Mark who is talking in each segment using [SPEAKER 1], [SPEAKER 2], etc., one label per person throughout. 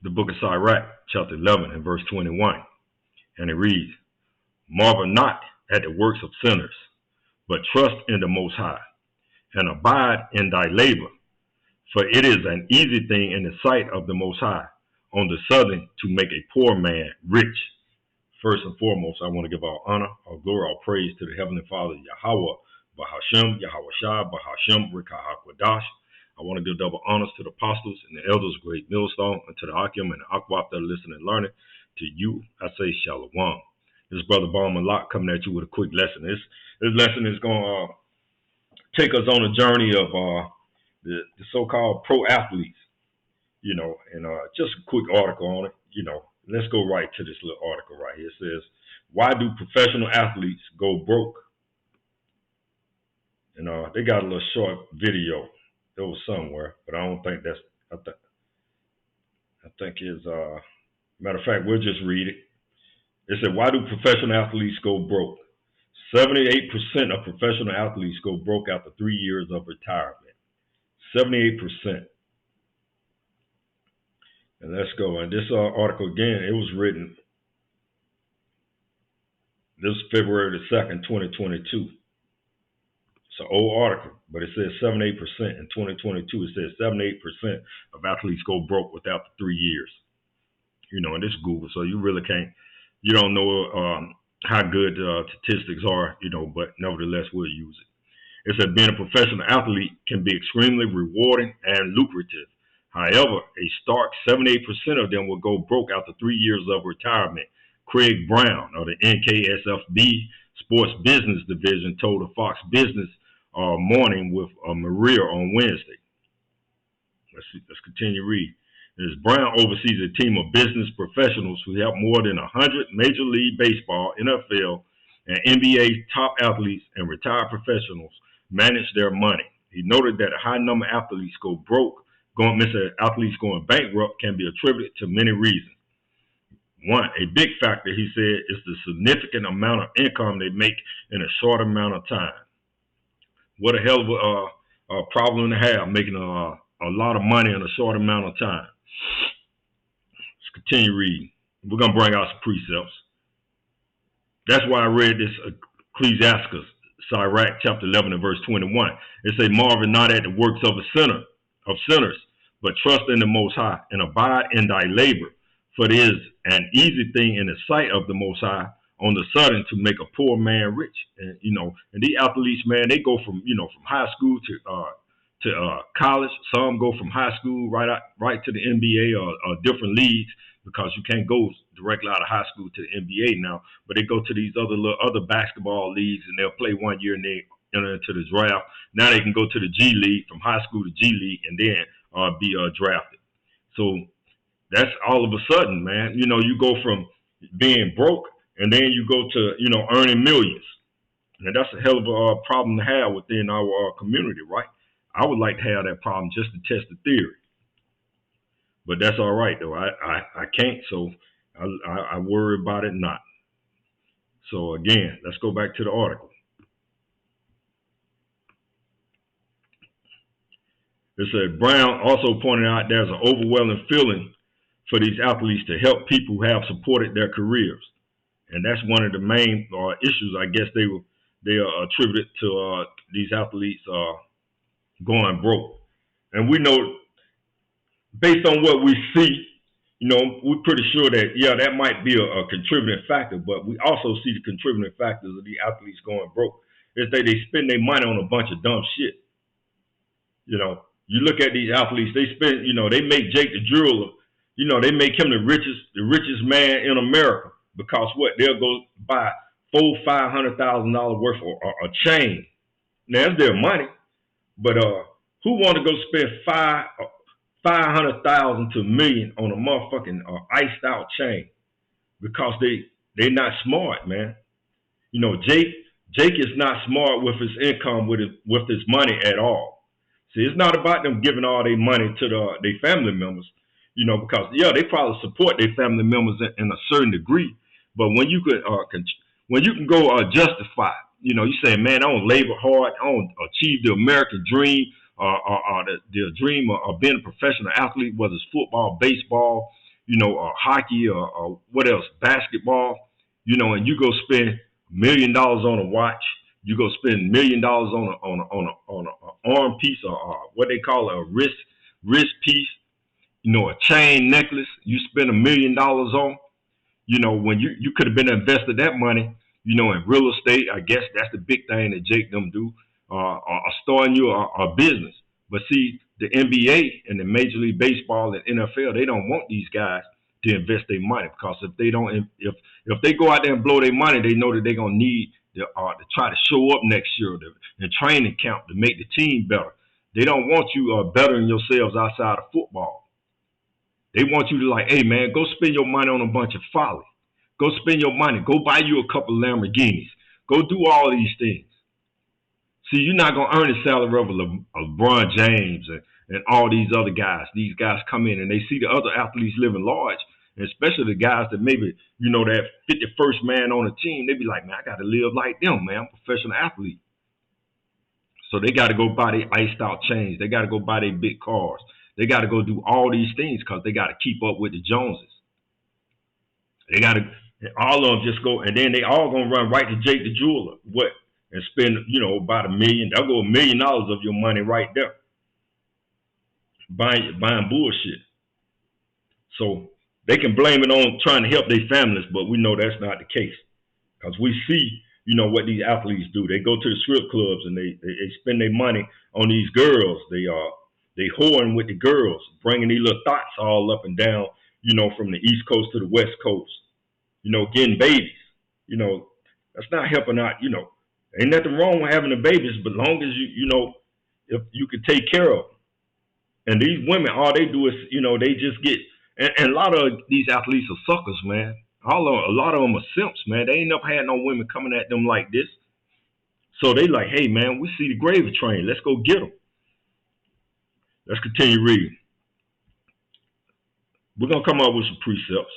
[SPEAKER 1] the book of Sirach, chapter 11 and verse 21. And it reads, marvel not at the works of sinners, but trust in the Most High, and abide in thy labor. For it is an easy thing in the sight of the Most High on the southern to make a poor man rich. First and foremost, I want to give all honor, all glory, all praise to the Heavenly Father, Yahweh, Bahashem, Yahweh Shai, Bahashem, Rikahakwadash. I want to give double honors to the apostles and the elders, great millstone, and to the Akim and the Akwap that are listening and learning. To you, I say Shalom. This is Brother Ballman Locke coming at you with a quick lesson. This lesson is going to take us on a journey of the so-called pro athletes, and just a quick article on it. Let's go right to this little article right here. It says, why do professional athletes go broke? And they got a little short video. There was somewhere, but I don't think that's, I think it's, matter of fact, we'll just read it. It said, why do professional athletes go broke? 78% of professional athletes go broke after 3 years of retirement. 78%. And let's go. And this article, again, it was written this February the 2nd, 2022. It's an old article, but it says 78%. In 2022, it says 78% of athletes go broke within 3 years. And this Google, so you really can't, you don't know how good statistics are, but nevertheless, we'll use it. It said being a professional athlete can be extremely rewarding and lucrative. However, a stark 78% of them will go broke after 3 years of retirement. Craig Brown of the NKSFB Sports Business Division told the Fox Business Morning with Maria on Wednesday. Let's continue reading. As Brown oversees a team of business professionals who help more than 100 Major League Baseball, NFL, and NBA top athletes and retired professionals manage their money. He noted that a high number of athletes go broke. Athletes going bankrupt can be attributed to many reasons. One, a big factor, he said, is the significant amount of income they make in a short amount of time. What a hell of a problem to have, making a lot of money in a short amount of time. Let's continue reading. We're going to bring out some precepts. That's why I read this Ecclesiastes, Sirach, chapter 11 and verse 21. It says, marvel not at the works of sinners, but trust in the Most High, and abide in thy labor. For it is an easy thing in the sight of the Most High on the sudden to make a poor man rich. And and these athletes, man, they go from from high school to college. Some go from high school right to the NBA or different leagues, because you can't go directly out of high school to the NBA now. But they go to these other basketball leagues, and they'll play 1 year and they enter into the draft. Now they can go to the G League, from high school to G League, and then be drafted. So that's all of a sudden, man. You go from being broke, and then you go to earning millions. And that's a hell of a problem to have within our community, right? I would like to have that problem just to test the theory. But that's all right, though. I can't, so I worry about it not. So, again, let's go back to the article. It said, Brown also pointed out there's an overwhelming feeling for these athletes to help people who have supported their careers. And that's one of the main issues, I guess, they are attributed to these athletes going broke. And we know, based on what we see, we're pretty sure that, that might be a contributing factor, but we also see the contributing factors of the athletes going broke is that they spend their money on a bunch of dumb shit. You look at these athletes, they spend, they make Jake the Jeweler, they make him the richest man in America, because they'll go buy $400,000-$500,000 worth of a chain. Now, that's their money, but who want to go spend $500,000 to $1 million on a motherfucking iced out chain? Because they're not smart, man. Jake is not smart with his income, with his money at all. See, it's not about them giving all their money to their family members, because they probably support their family members in a certain degree. But when you can go justify, you say, man, I don't labor hard, I don't achieve the American dream, or the dream of being a professional athlete, whether it's football, baseball, hockey or what else, basketball, and you go spend $1 million on a watch, you go spend $1 million on a arm piece or what they call a wrist piece, a chain necklace, you spend $1 million on. When you could have been invested that money, in real estate. I guess that's the big thing that Jake them do, or starting you a business. But see, the NBA and the Major League Baseball and NFL, they don't want these guys to invest their money, because if they don't, if they go out there and blow their money, they know that they're gonna need to try to show up next year in training camp to make the team better. They don't want you bettering yourselves outside of football. They want you to, like, hey man, go spend your money on a bunch of folly. Go spend your money. Go buy you a couple of Lamborghinis. Go do all these things. See, you're not gonna earn the salary of LeBron James and all these other guys. These guys come in and they see the other athletes living large, and especially the guys that maybe, that 51st man on the team. They be like, man, I got to live like them, man. I'm a professional athlete. So they got to go buy their iced out chains. They got to go buy their big cars. They got to go do all these things because they got to keep up with the Joneses. They got to, all of them just go, and then they all gonna run right to Jake the jeweler, and spend, about $1 million. They'll go $1 million of your money right there, buying bullshit. So they can blame it on trying to help their families, but we know that's not the case, because we see, what these athletes do. They go to the strip clubs and they spend their money on these girls. They whoring with the girls, bringing these little thoughts all up and down, from the East Coast to the West Coast, getting babies. That's not helping out, Ain't nothing wrong with having the babies, but long as if you could take care of them. And these women, all they do is, they just get, and a lot of these athletes are suckers, man. A lot of them are simps, man. They ain't never had no women coming at them like this. So they like, hey, man, we see the gravy train. Let's go get them. Let's continue reading. We're going to come up with some precepts.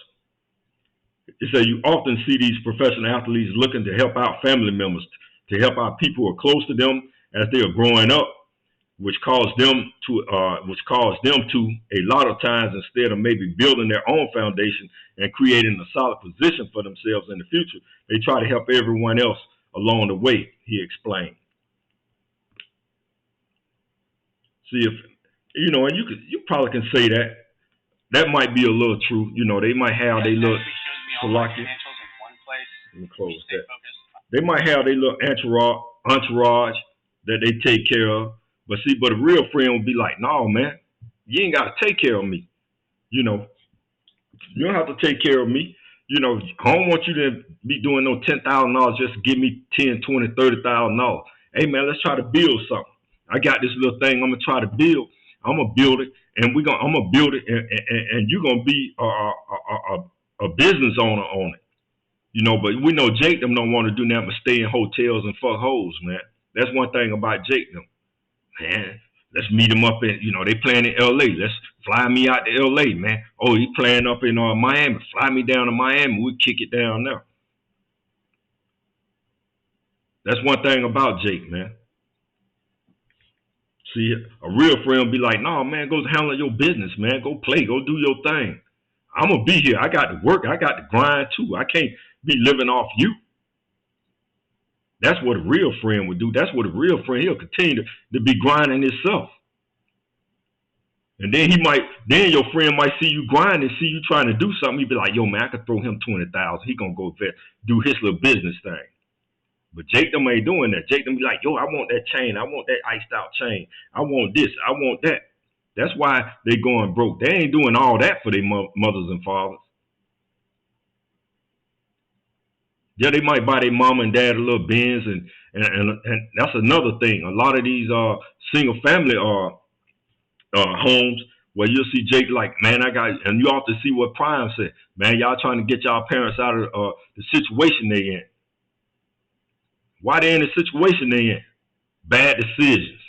[SPEAKER 1] It says you often see these professional athletes looking to help out family members, to help out people who are close to them as they are growing up, which cause them to a lot of times, instead of maybe building their own foundation and creating a solid position for themselves in the future, they try to help everyone else along the way, he explained. See, if and you probably can say that might be a little true. They might have their little Salakia. Let me close that. They might have their little entourage that they take care of. But a real friend would be like, no, man, you ain't got to take care of me. You don't have to take care of me. I don't want you to be doing no $10,000 just to give me $10, $20, $30,000. Hey, man, let's try to build something. I got this little thing I'm going to try to build. I'm going to build it, and I'm going to build it, and you're going to be a business owner on it. But we know Jake them don't want to do nothing but stay in hotels and fuck hoes, man. That's one thing about Jake them. Man, let's meet him up in, they playing in LA. Let's fly me out to LA, man. Oh, he playing up in Miami. Fly me down to Miami. We kick it down there. That's one thing about Jake, man. See, a real friend will be like, no, man, go handle your business, man. Go play. Go do your thing. I'm going to be here. I got to work. I got to grind, too. I can't be living off you. That's what a real friend would do. That's what a real friend, he'll continue to be grinding himself. And then your friend might see you grinding, see you trying to do something. He'd be like, yo, man, I could throw him $20,000. He going to go do his little business thing. But Jake them ain't doing that. Jake them be like, yo, I want that chain. I want that iced out chain. I want this. I want that. That's why they going broke. They ain't doing all that for their mothers and fathers. Yeah, they might buy their mama and dad a little Benz, and that's another thing. A lot of these single family homes where you'll see Jake like, man, and you ought to see what Prime said. Man, y'all trying to get y'all parents out of the situation they in. Why they in the situation they in? Bad decisions.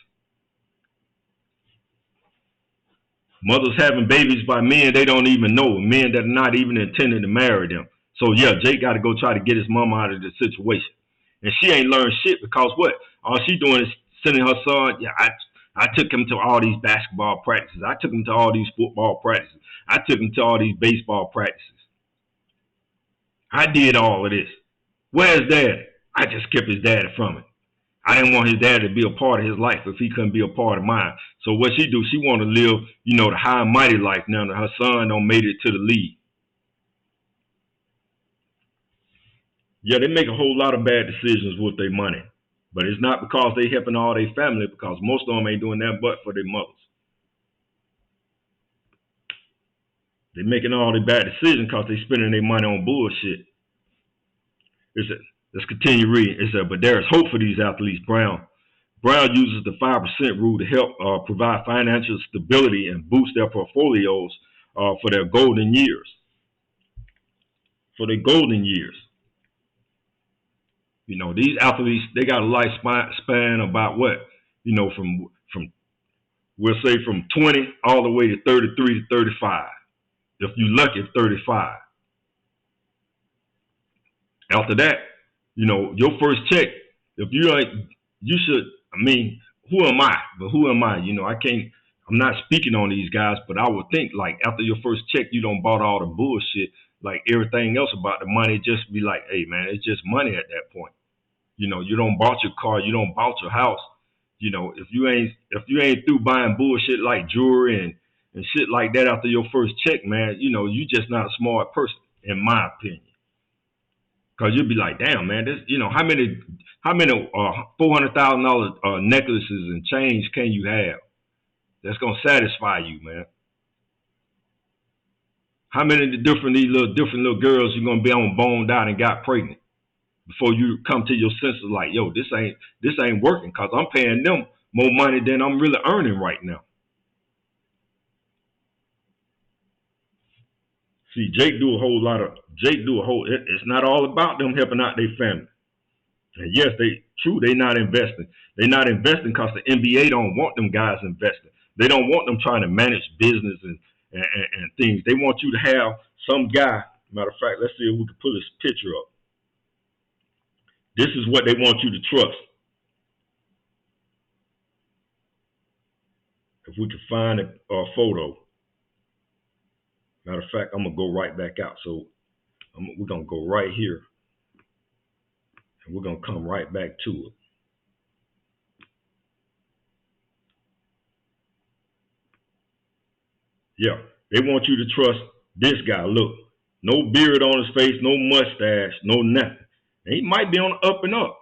[SPEAKER 1] Mothers having babies by men they don't even know, men that are not even intending to marry them. So yeah, Jake got to go try to get his mama out of the situation, and she ain't learned shit because what? All she doing is sending her son. Yeah, I took him to all these basketball practices. I took him to all these football practices. I took him to all these baseball practices. I did all of this. Where's Daddy? I just kept his daddy from it. I didn't want his daddy to be a part of his life if he couldn't be a part of mine. So what she do, she want to live, the high and mighty life now that her son don't made it to the league. Yeah, they make a whole lot of bad decisions with their money. But it's not because they helping all their family, because most of them ain't doing that but for their mothers. They making all the bad decisions because they spending their money on bullshit. Let's continue reading. It said, but there is hope for these athletes. Brown uses the 5% rule to help provide financial stability and boost their portfolios for their golden years. These athletes, they got a lifespan about what? From we'll say from 20 all the way to 33 to 35. If you're lucky, 35. After that, your first check, if you ain't, you should, who am I? But who am I? I'm not speaking on these guys, but I would think like after your first check, you don't bought all the bullshit, like everything else about the money, just be like, hey man, it's just money at that point. You don't bought your car, you don't bought your house. If you ain't through buying bullshit like jewelry and shit like that after your first check, man, you just not a smart person, in my opinion. Cause you'll be like, damn, man, this, how many $400,000 necklaces and chains can you have that's gonna satisfy you, man? How many different little girls you gonna be on boned out and got pregnant before you come to your senses like, yo, this ain't working, cause I'm paying them more money than I'm really earning right now. See, Jake do a whole. It's not all about them helping out their family. And yes, they not investing. They not investing because the NBA don't want them guys investing. They don't want them trying to manage business and things. They want you to have some guy. Matter of fact, let's see if we can pull this picture up. This is what they want you to trust. If we can find a photo. Matter of fact, I'm gonna go right back out. So we're gonna go right here, and we're gonna come right back to it. Yeah, they want you to trust this guy. Look, no beard on his face, no mustache, no nothing. And he might be on the up and up,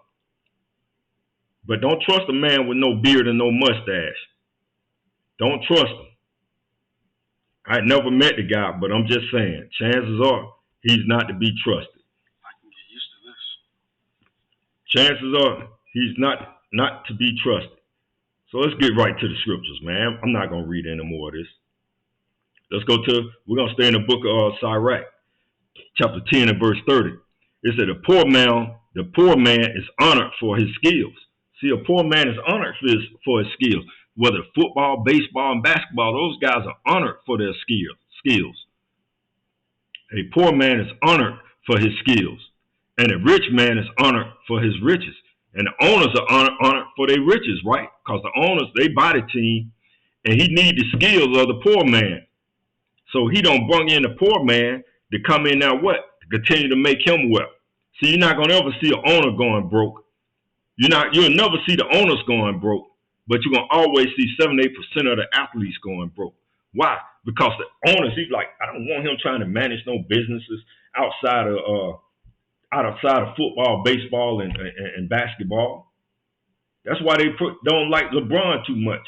[SPEAKER 1] but don't trust a man with no beard and no mustache. Don't trust him. I never met the guy, but I'm just saying, chances are he's not to be trusted.
[SPEAKER 2] I can get used to this.
[SPEAKER 1] Chances are he's not to be trusted. So let's get right to the scriptures, man. I'm not gonna read any more of this. We're gonna stay in the book of Sirach, chapter 10 and verse 30. It said the poor man is honored for his skills. See, a poor man is honored for his skills. Whether football, baseball, and basketball, those guys are honored for their skills. A poor man is honored for his skills. And a rich man is honored for his riches. And the owners are honored for their riches, right? Because the owners, they buy the team, and he need the skills of the poor man. So he don't bring in the poor man to come in now what? To continue to make him wealth. See, you're not going to ever see an owner going broke. You'll never see the owners going broke, but you're going to always see 7-8% of the athletes going broke. Why? Because the owners, he's like, I don't want him trying to manage no businesses outside of football, baseball, and basketball. That's why they don't like LeBron too much.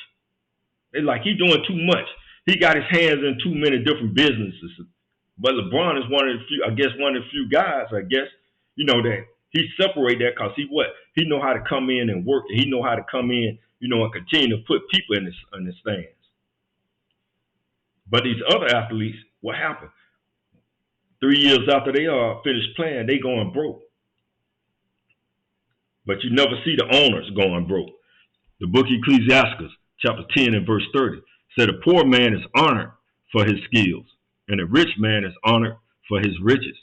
[SPEAKER 1] They like he doing too much. He got his hands in too many different businesses. But LeBron is one of the few guys, that he separate that because he know how to come in and work. And he know how to come in, and continue to put people in the stands. But these other athletes, what happened? 3 years after they finished playing, they going broke. But you never see the owners going broke. The book Ecclesiastes, chapter 10 and verse 30, said a poor man is honored for his skills, and a rich man is honored for his riches.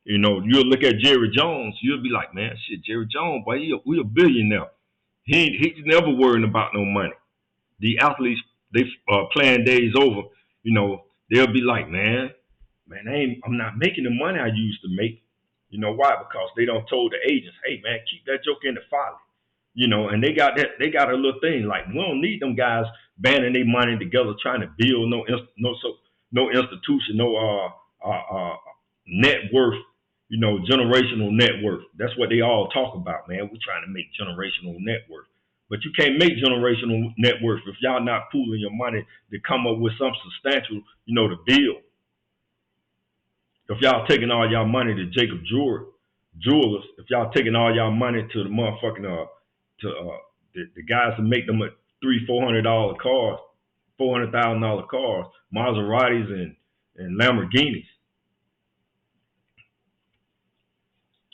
[SPEAKER 1] You'll look at Jerry Jones, you'll be like, man, shit, Jerry Jones, boy, we a billionaire. He's never worrying about no money. the athletes, they playing days over, they'll be like, man, I'm not making the money I used to make. You know why? Because they don't told the agents, hey man, keep that joke in the file. And they got a little thing like we don't need them guys banding their money together trying to build no institution, no net worth, generational net worth. That's what they all talk about, man. We're trying to make generational net worth. But you can't make generational net worth if y'all not pooling your money to come up with some substantial, to build. If y'all taking all y'all money to Jacob Jewelers, if y'all taking all y'all money to the motherfucking the guys that make them a $300-400 cars, $400,000 cars, Maseratis and Lamborghinis.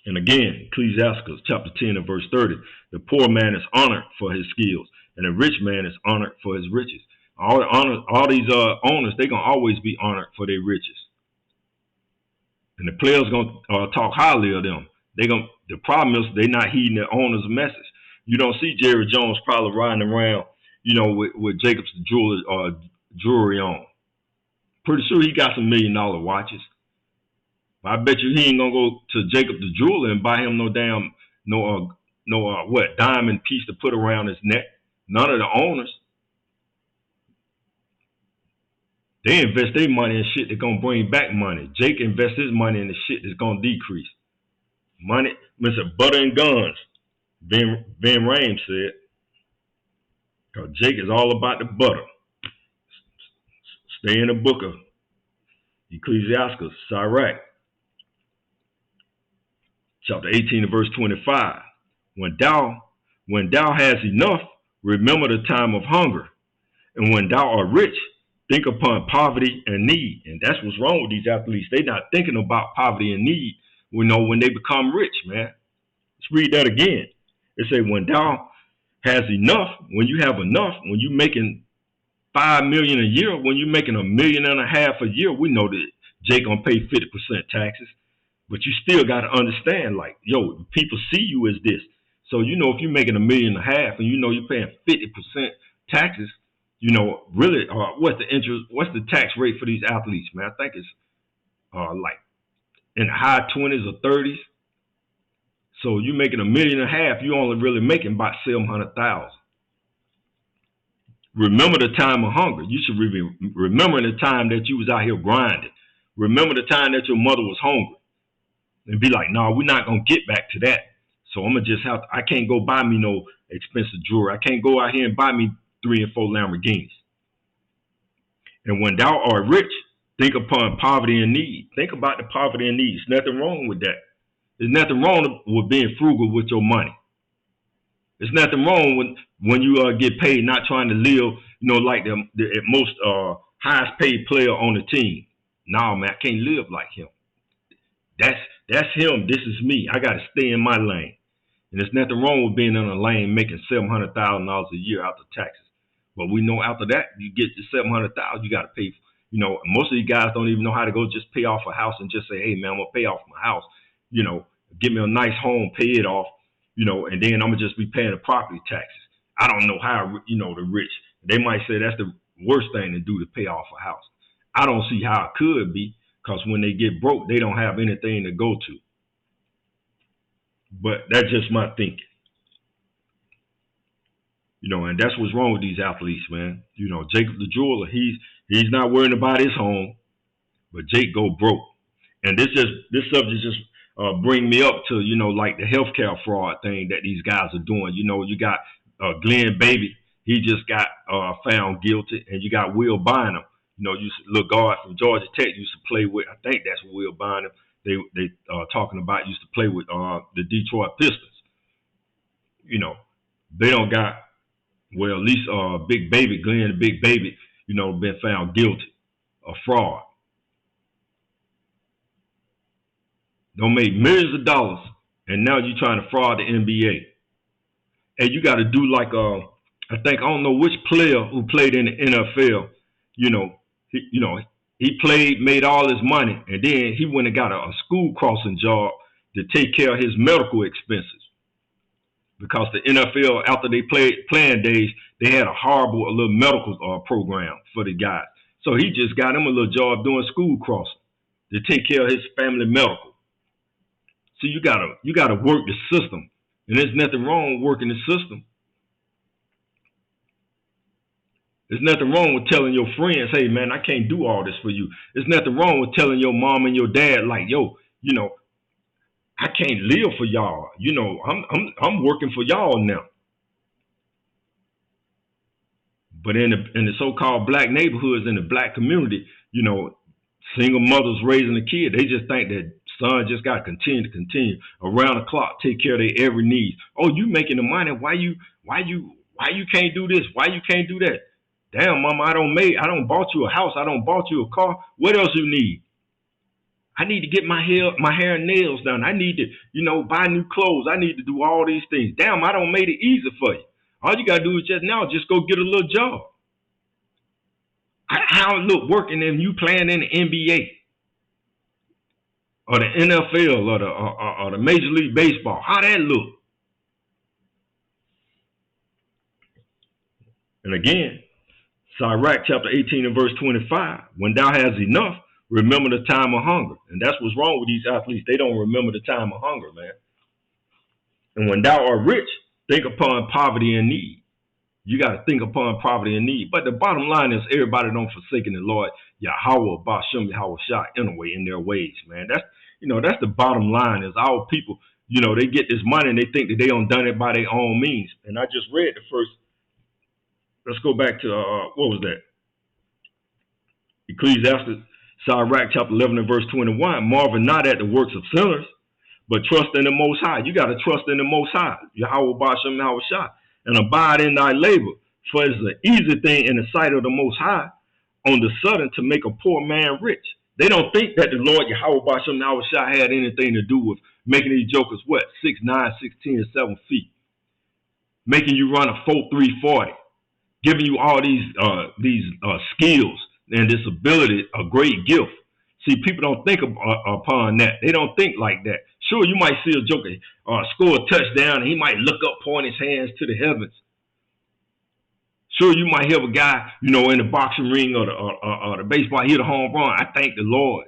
[SPEAKER 1] And again, Ecclesiastes chapter 10 and verse 30, the poor man is honored for his skills, and the rich man is honored for his riches. All these owners, they gonna always be honored for their riches. And the players gonna talk highly of them. The problem is they not heeding the owner's message. You don't see Jerry Jones probably riding around, with Jacob's jewelry on. Pretty sure he got some $1 million watches. But I bet you he ain't gonna go to Jacob the jeweler and buy him no damn diamond piece to put around his neck. None of the owners. They invest their money in shit that's gonna bring back money. Jake invests his money in the shit that's gonna decrease. Money, Mr. Butter and Guns, Ben Rames said. Because Jake is all about the butter. Stay in the book of Ecclesiastes, Sirach, chapter 18 and verse 25. When thou hast enough, remember the time of hunger. And when thou art rich, think upon poverty and need. And that's what's wrong with these athletes. They're not thinking about poverty and need, when they become rich, man. Let's read that again. It say, when thou has enough, when you have enough, when you're making $5 million a year, when you're making $1.5 million a year, we know that Jake gonna pay 50% taxes. But you still gotta understand, like, people see you as this. So if you're making $1.5 million and you're paying 50% taxes, really, what's the tax rate for these athletes, man? I think it's like in the high 20s or 30s. So you're making $1.5 million, you only really making about $700,000. Remember the time of hunger. You should remember the time that you was out here grinding. Remember the time that your mother was hungry. And be like, no, we're not gonna get back to that. So I'm gonna I can't go buy me no expensive jewelry. I can't go out here and buy me 3 and 4 Lamborghinis. And when thou art rich, think upon poverty and need. Think about the poverty and need. There's nothing wrong with that. There's nothing wrong with being frugal with your money. There's nothing wrong when you get paid, not trying to live, like the most highest paid player on the team. No, man, I can't live like him. That's him. This is me. I got to stay in my lane. And there's nothing wrong with being in a lane making $700,000 a year after taxes. But we know after that, you get to $700,000, you got to pay. Most of these guys don't even know how to go just pay off a house and just say, hey, man, I'm going to pay off my house. Give me a nice home, pay it off, and then I'm going to just be paying the property taxes. I don't know how, the rich, they might say that's the worst thing to do to pay off a house. I don't see how it could be, because when they get broke, they don't have anything to go to. But that's just my thinking. And that's what's wrong with these athletes, man. Jacob the jeweler, he's not worrying about his home, but Jake go broke. And this subject just bring me up to, like the healthcare fraud thing that these guys are doing. You got Glenn Baby, he just got found guilty, and you got Will Bynum. Little guard from Georgia Tech used to play with, I think that's Will Bynum. They talking about used to play with the Detroit Pistons. They don't got, well, at least Big Baby, Glenn the Big Baby, been found guilty of fraud. Don't make millions of dollars, and now you're trying to fraud the NBA. And you got to do like I don't know which player who played in the NFL. He played, made all his money, and then he went and got a school crossing job to take care of his medical expenses. Because the NFL, after they played playing days, they had a horrible little medical program for the guys. So he just got him a little job doing school crossing to take care of his family medical. So you gotta work the system, and there's nothing wrong with working the system. There's nothing wrong with telling your friends, "Hey man, I can't do all this for you." There's nothing wrong with telling your mom and your dad, like, "Yo, I can't live for y'all. I'm working for y'all now." But in the so-called black neighborhoods, in the black community, single mothers raising a kid, they just think that son just got to continue around the clock, take care of their every need. Oh, you making the money? Why you can't do this? Why you can't do that? Damn, mama, I don't bought you a house. I don't bought you a car. What else you need? I need to get my hair and nails done. I need to, buy new clothes. I need to do all these things. Damn, I don't made it easy for you. All you gotta do is just go get a little job. How it look working and you playing in the NBA or the NFL or the Major League Baseball? How that look? And again, Sirach chapter 18 and verse 25. When thou hast enough, remember the time of hunger. And that's what's wrong with these athletes. They don't remember the time of hunger, man. And when thou art rich, think upon poverty and need. You got to think upon poverty and need. But the bottom line is everybody don't forsaken the Lord Yahweh Bashem Yahweh Shah anyway in their ways, man. That's the bottom line is our people, they get this money and they think that they don't done it by their own means. And I just read the first, let's go back to, what was that? Ecclesiastes, Sirach chapter 11 and verse 21. Marvel not at the works of sinners, but trust in the Most High. You got to trust in the Most High, Yahweh Bashem Yahweh Shah, and abide in thy labor. For it's an easy thing in the sight of the Most High on the sudden to make a poor man rich. They don't think that the Lord Yahweh Bashem Yahweh Shah had anything to do with making these jokers what? 6'9", 16, and 7 feet. Making you run a 4.340. Giving you all these skills and this ability, a great gift. See, people don't think upon that. They don't think like that. Sure, you might see a joker score a touchdown and he might look up, point his hands to the heavens. Sure, you might have a guy, in the boxing ring or the baseball hit a home run. I thank the Lord.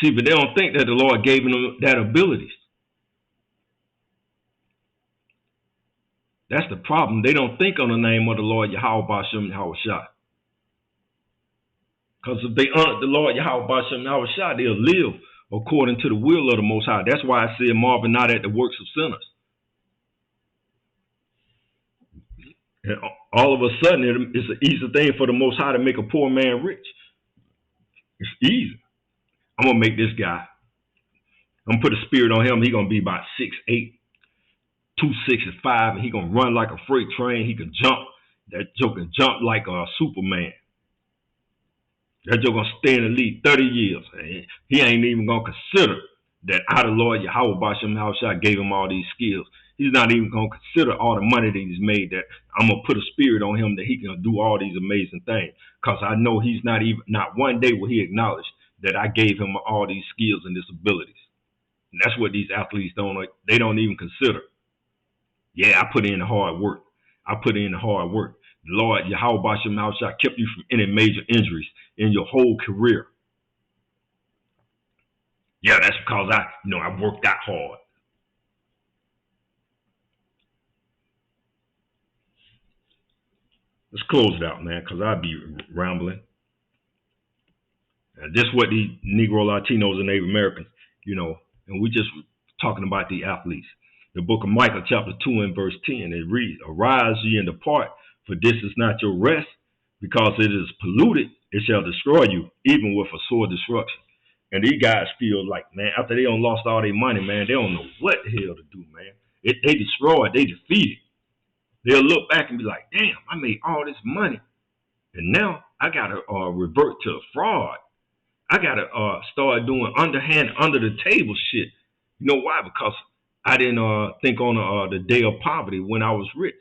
[SPEAKER 1] See, but they don't think that the Lord gave them that ability. That's the problem. They don't think on the name of the Lord Yahweh Bashem Yahweh Shah. Because if they honor the Lord Yahweh Bashem Yahweh Shah, they'll live according to the will of the Most High. That's why I said marvel not at the works of sinners. And all of a sudden, it's an easy thing for the Most High to make a poor man rich. It's easy. I'm going to make this guy. I'm going to put a spirit on him. He's going to be about 6'8", 265, and he gonna run like a freight train. He can jump. That joke can jump like a Superman. That joke gonna stay in the league 30 years. And he ain't even gonna consider that our Lord Yahweh Bashem Yahweh gave him all these skills. He's not even gonna consider all the money that he's made. That I'm gonna put a spirit on him that he can do all these amazing things. Cause I know he's not one day will he acknowledge that I gave him all these skills and disabilities. And that's what these athletes don't even consider. Yeah, I put in the hard work. The Lord Yahweh Bashem Yahweh kept you from any major injuries in your whole career. Yeah, that's because I worked that hard. Let's close it out, man, because I'd be rambling. And this is what the Negro, Latinos, and Native Americans, and we just talking about the athletes. The book of Micah, chapter 2 and verse 10, it reads, Arise ye and depart, for this is not your rest, because it is polluted, it shall destroy you, even with a sore destruction. And these guys feel like, man, after they done lost all their money, man, they don't know what the hell to do, man. They destroyed, they defeated. They'll look back and be like, damn, I made all this money, and now I got to revert to fraud. I got to start doing underhand, under the table shit. You know why? Because I didn't think on the day of poverty when I was rich.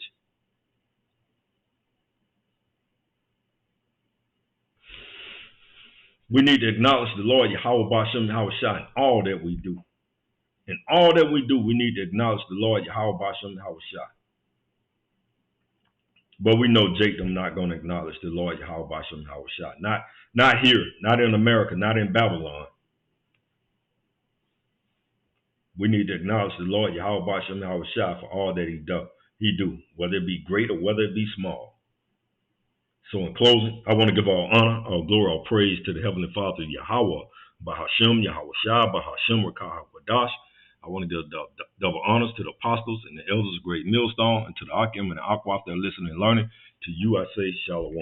[SPEAKER 1] We need to acknowledge the Lord Yahweh Bashem Yahweh Shah in all that we do. In all that we do, we need to acknowledge the Lord Yahweh Bashem Yahushua. But we know Jacob not going to acknowledge the Lord Yahweh Bashem Yahushua. Not here, not in America, not in Babylon. We need to acknowledge the Lord Yahweh Bashem Yahushua for all that he do, whether it be great or whether it be small. So in closing, I want to give all honor, all glory, all praise to the Heavenly Father, Yahweh, Bahashem, Yahushua, Bahashem, Rakah, Wadash. I want to give double honors to the apostles and the elders of Great Millstone, and to the Akim and the Akwaf that are listening and learning. To you I say Shalom.